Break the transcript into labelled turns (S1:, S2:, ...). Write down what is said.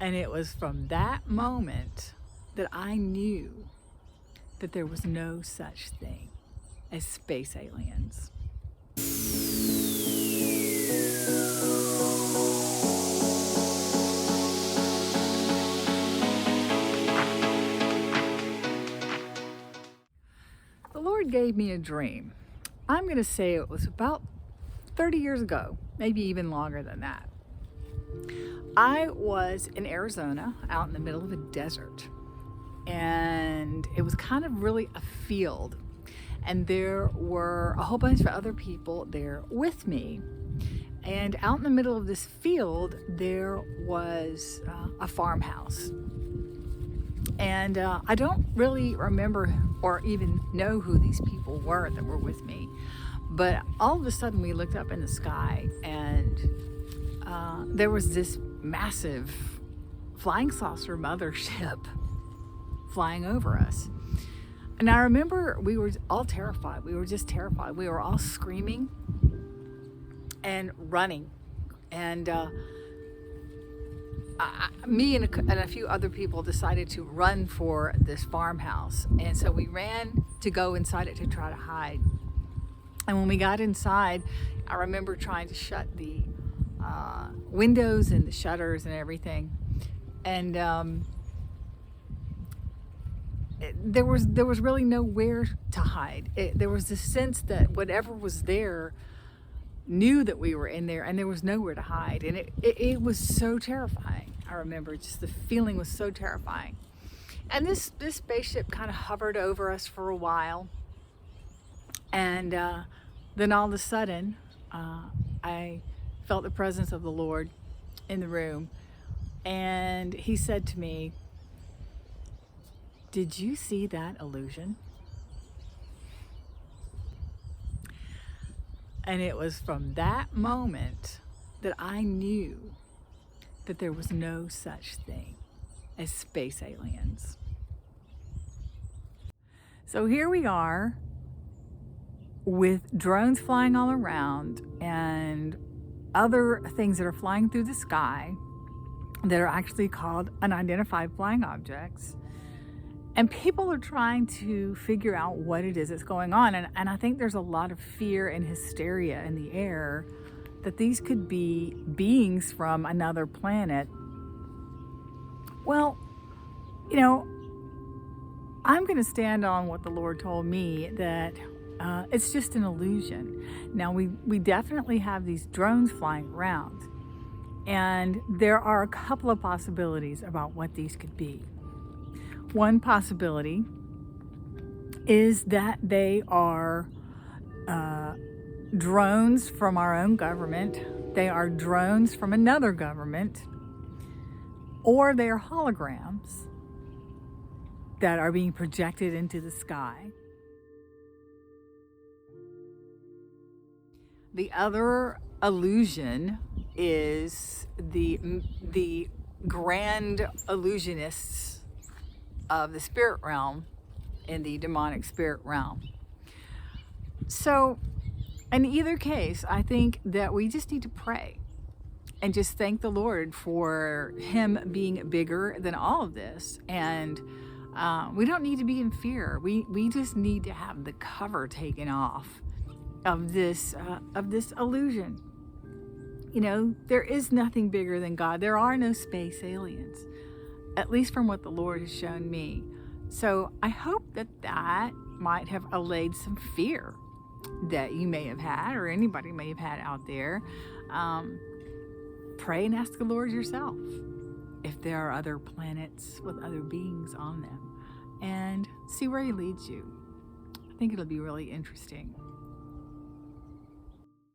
S1: And it was from that moment that I knew that there was no such thing as space aliens. The Lord gave me a dream. I'm going to say it was about 30 years ago, maybe even longer than that. I was in Arizona, out in the middle of a desert, and it was kind of really a field. And there were a whole bunch of other people there with me. And out in the middle of this field, there was a farmhouse. And I don't really remember or even know who these people were that were with me. But all of a sudden, we looked up in the sky, and there was this massive flying saucer mothership flying over us. And I remember we were all terrified. We were just terrified. We were all screaming and running. And me and a few other people decided to run for this farmhouse. And so we ran to go inside it to try to hide. And when we got inside, I remember trying to shut the windows and the shutters and everything. And there was really nowhere to hide. There was this sense that whatever was there knew that we were in there, and there was nowhere to hide. And it was so terrifying. I remember just the feeling was so terrifying. And this spaceship kind of hovered over us for a while. And then all of a sudden, I felt the presence of the Lord in the room. And he said to me, "Did you see that illusion?" And it was from that moment that I knew that there was no such thing as space aliens. So here we are with drones flying all around and other things that are flying through the sky that are actually called unidentified flying objects. And people are trying to figure out what it is that's going on. And I think there's a lot of fear and hysteria in the air that these could be beings from another planet. Well, you know, I'm going to stand on what the Lord told me, that it's just an illusion. Now, we definitely have these drones flying around. And there are a couple of possibilities about what these could be. One possibility is that they are drones from our own government. They are drones from another government. Or they are holograms that are being projected into the sky. The other illusion is the grand illusionists of the spirit realm, in the demonic spirit realm. So in either case, I think that we just need to pray and just thank the Lord for him being bigger than all of this. And we don't need to be in fear. We just need to have the cover taken off of this illusion. You know, there is nothing bigger than God. There are no space aliens, at least from what the Lord has shown me. So I hope that might have allayed some fear that you may have had, or anybody may have had out there. Pray and ask the Lord yourself if there are other planets with other beings on them, and see where he leads you. I think it'll be really interesting.